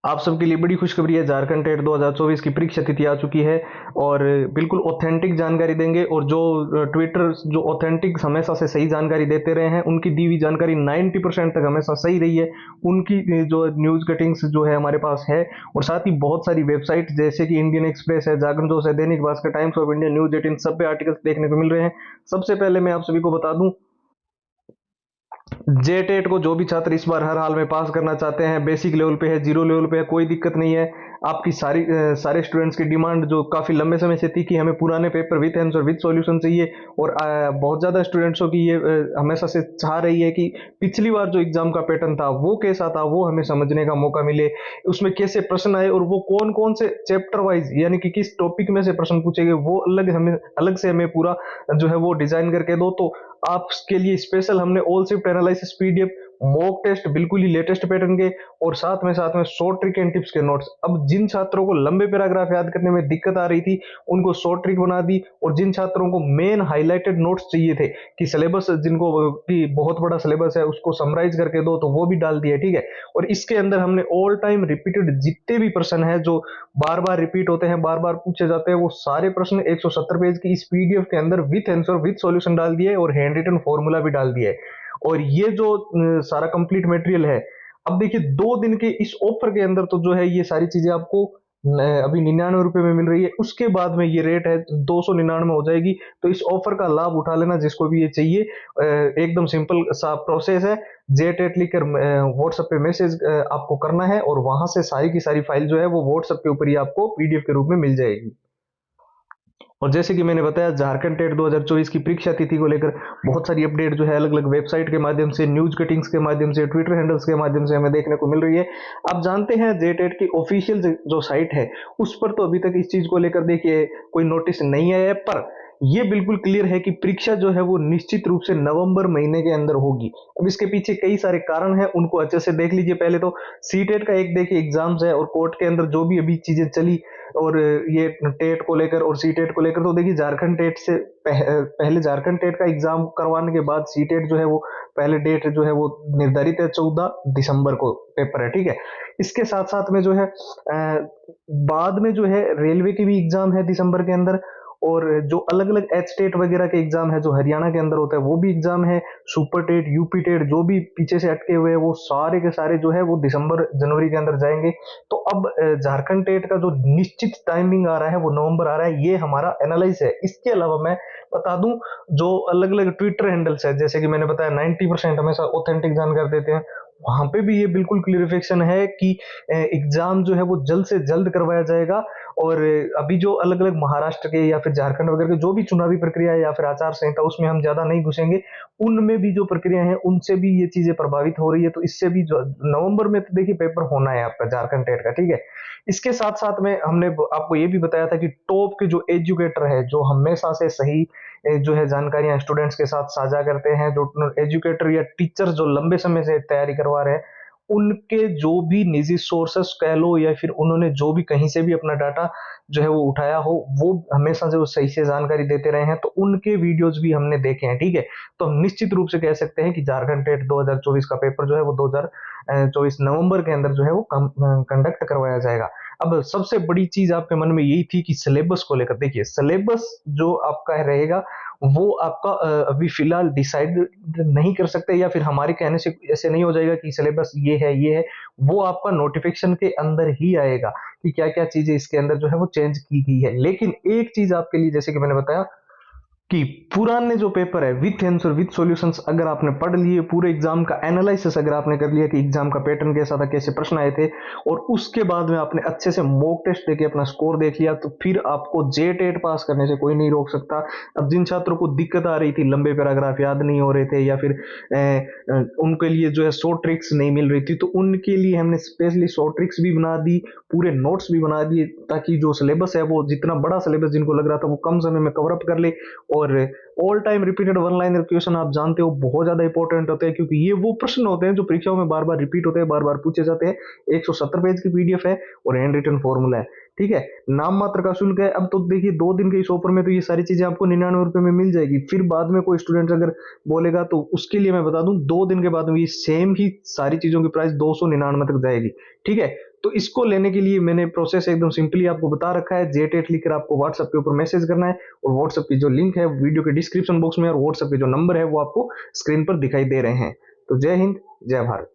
आप सबके लिए बड़ी खुशखबरी है, झारखंड टेट 2024 की परीक्षा तिथि आ चुकी है और बिल्कुल ऑथेंटिक जानकारी देंगे। और जो ट्विटर जो ऑथेंटिक हमेशा से सही जानकारी देते रहे हैं, उनकी दी हुई जानकारी 90% तक हमेशा सही रही है। उनकी जो न्यूज कटिंग्स जो है हमारे पास है। और साथ ही बहुत सारी वेबसाइट जैसे कि इंडियन एक्सप्रेस है, जागरण जोश है, Dainik Bhaskar, times of India, news 18 सब पे आर्टिकल्स देखने को मिल रहे हैं। सबसे पहले मैं आप सभी को बता दूं, जेटेट को जो भी छात्र इस बार हर हाल में पास करना चाहते हैं, बेसिक लेवल पे है, जीरो लेवल पे है, कोई दिक्कत नहीं है। आपकी सारे स्टूडेंट्स की डिमांड जो काफी लंबे समय से थी कि हमें पुराने paper with answer with solution चाहिए। और बहुत ज्यादा स्टूडेंट्सों की ये हमेशा से चाह रही है कि पिछली बार जो एग्जाम का पैटर्न था वो कैसा था, वो हमें समझने का मौका मिले, उसमें कैसे प्रश्न आए और वो कौन कौन से चैप्टर वाइज यानी कि किस टॉपिक में से प्रश्न पूछे गए, वो अलग से हमें पूरा जो है वो डिजाइन करके दो। तो आपके लिए स्पेशल हमने all shift analysis PDF, mock test बिल्कुल ही लेटेस्ट पैटर्न के, और साथ में शॉर्ट ट्रिक एंड टिप्स के नोट्स। अब जिन छात्रों को लंबे पैराग्राफ याद करने में दिक्कत आ रही थी उनको शॉर्ट ट्रिक बना दी, और जिन छात्रों को मेन हाईलाइटेड नोट्स चाहिए थे कि सिलेबस जिनको कि बहुत बड़ा सिलेबस है उसको समराइज करके दो, तो वो भी डाल दिया, ठीक है। और इसके अंदर हमने ऑल टाइम रिपीटेड जितने भी प्रश्न है जो बार बार रिपीट होते हैं, बार बार पूछे जाते हैं, वो सारे प्रश्न 170 पेज की इस पीडीएफ के अंदर विथ आंसर विथ सॉल्यूशन डाल दिए और हैंड रिटन फॉर्मूला भी डाल दिया है। और ये जो सारा कंप्लीट मटेरियल है, अब देखिए 2 दिन के इस ऑफर के अंदर तो जो है ये सारी चीजें आपको अभी 99 रुपए में मिल रही है। उसके बाद में ये रेट है 299 हो जाएगी। तो इस ऑफर का लाभ उठा लेना जिसको भी ये चाहिए। एकदम सिंपल सा प्रोसेस है। जेटेट लिखकर व्हाट्सएप पे मैसेज आपको करना है और वहां से सारी की सारी फाइल जो है वो व्हाट्सएप के ऊपर ही आपको पीडीएफ के रूप में मिल जाएगी। और जैसे कि मैंने बताया, झारखंड टेट 2024 की परीक्षा तिथि को लेकर बहुत सारी अपडेट जो है अलग अलग वेबसाइट के माध्यम से, न्यूज कटिंग्स के माध्यम से, ट्विटर हैंडल्स के माध्यम से हमें देखने को मिल रही है। आप जानते हैं जेटेट की ऑफिशियल जो साइट है उस पर तो अभी तक इस चीज को लेकर देखिए कोई नोटिस नहीं आया है, पर ये बिल्कुल क्लियर है कि परीक्षा जो है वो निश्चित रूप से नवंबर महीने के अंदर होगी। अब इसके पीछे कई सारे कारण हैं, उनको अच्छे से देख लीजिए। पहले तो सीटेट का एक देखिए एग्जाम्स है, और कोर्ट के अंदर जो भी अभी चीजें चली और ये टेट को लेकर और सी टेट को लेकर, तो देखिए झारखंड टेट से पहले झारखंड टेट का एग्जाम करवाने के बाद सी टेट जो है वो पहले डेट जो है वो निर्धारित है, 14 दिसंबर को पेपर है, ठीक है। इसके साथ साथ में जो है बाद में जो है रेलवे की भी एग्जाम है दिसंबर के अंदर, और जो अलग अलग एच टेट वगैरह के एग्जाम है जो हरियाणा के अंदर होता है वो भी एग्जाम है, सुपर टेट, यूपी टेट, जो भी पीछे से अटके हुए हैं वो सारे के सारे जो है वो दिसंबर जनवरी के अंदर जाएंगे। तो अब झारखंड टेट का जो निश्चित टाइमिंग आ रहा है वो नवंबर आ रहा है, ये हमारा एनालाइज है। इसके अलावा मैं बता दूं, जो अलग अलग ट्विटर हैंडल्स है, जैसे कि मैंने बताया 90% हमेशा ऑथेंटिक जानकारी देते हैं, वहां पे भी ये बिल्कुल क्लियरिफिकेशन है कि एग्जाम जो है वो जल्द से जल्द करवाया जाएगा। और अभी जो अलग अलग महाराष्ट्र के या फिर झारखंड वगैरह के जो भी चुनावी प्रक्रिया है या फिर आचार संहिता, उसमें हम ज्यादा नहीं घुसेंगे। उनमें भी जो प्रक्रिया है उनसे भी ये चीजें प्रभावित हो रही है, तो इससे भी जो नवंबर में तो देखिए पेपर होना है आपका झारखंड टेट का, ठीक है। इसके साथ साथ में हमने आपको ये भी बताया था कि टॉप के जो एजुकेटर है, जो हमेशा से सही जो है जानकारियां स्टूडेंट्स के साथ साझा करते हैं, जो एजुकेटर या टीचर जो लंबे समय से तैयारी करवा रहे हैं, उनके जो भी निजी सोर्सेस कह लो या फिर उन्होंने जो भी कहीं से भी अपना डाटा जो है वो उठाया हो, वो हमेशा जो सही से जानकारी देते रहे हैं, तो उनके वीडियोस भी हमने देखे हैं, ठीक है। तो हम निश्चित रूप से कह सकते हैं कि झारखंड टेट 2024 का पेपर जो है वो 2024 नवंबर के अंदर जो है वो कंडक्ट करवाया जाएगा। अब सबसे बड़ी चीज आपके मन में यही थी कि सिलेबस को लेकर, देखिए सिलेबस जो आपका रहेगा वो आपका अभी फिलहाल डिसाइड नहीं कर सकते, या फिर हमारे कहने से ऐसे नहीं हो जाएगा कि सिलेबस ये है। वो आपका नोटिफिकेशन के अंदर ही आएगा कि क्या क्या चीजें इसके अंदर जो है वो चेंज की गई है। लेकिन एक चीज आपके लिए, जैसे कि मैंने बताया कि पुराने जो पेपर है विथ आंसर विथ सॉल्यूशंस अगर आपने पढ़ लिए, पूरे एग्जाम का एनालिसिस अगर आपने कर लिया कि एग्जाम का पैटर्न कैसा था, कैसे प्रश्न आए थे, और उसके बाद में आपने अच्छे से मॉक टेस्ट देके अपना स्कोर देख लिया, तो फिर आपको जे टेट पास करने से कोई नहीं रोक सकता। अब जिन छात्रों को दिक्कत आ रही थी, लंबे पैराग्राफ याद नहीं हो रहे थे, या फिर उनके लिए जो है शॉर्ट ट्रिक्स नहीं मिल रही थी, तो उनके लिए हमने स्पेशली शॉर्ट ट्रिक्स भी बना दी, पूरे नोट्स भी बना दिए, ताकि जो सिलेबस है वो जितना बड़ा सिलेबस जिनको लग रहा था वो कम समय में कवर अप कर ले। और all time repeated one liner question आप जानते हो बहुत ज्यादा इंपॉर्टेंट होते हैं, क्योंकि ये वो प्रश्न होते हैं जो परीक्षाओं में बार बार रिपीट होते हैं, बार बार पूछे जाते हैं। 170 पेज की पीडीएफ है और हैंड रिटन फॉर्मूला है, ठीक है। नाम मात्र का शुल्क है। अब तो देखिए 2 दिन के इस ऑफर में तो ये सारी चीजें आपको 99 रुपए में मिल जाएगी। फिर बाद में कोई स्टूडेंट अगर बोलेगा तो उसके लिए मैं बता दूं, 2 दिन के बाद में ये सेम ही सारी चीजों की प्राइस 299 तक जाएगी, ठीक है। तो इसको लेने के लिए मैंने प्रोसेस एकदम सिंपली आपको बता रखा है। JTET लिखकर आपको व्हाट्सएप के ऊपर मैसेज करना है, और व्हाट्सएप की जो लिंक है वीडियो के डिस्क्रिप्शन बॉक्स में, और व्हाट्सएप के जो नंबर है वो आपको स्क्रीन पर दिखाई दे रहे हैं। तो जय हिंद, जय भारत।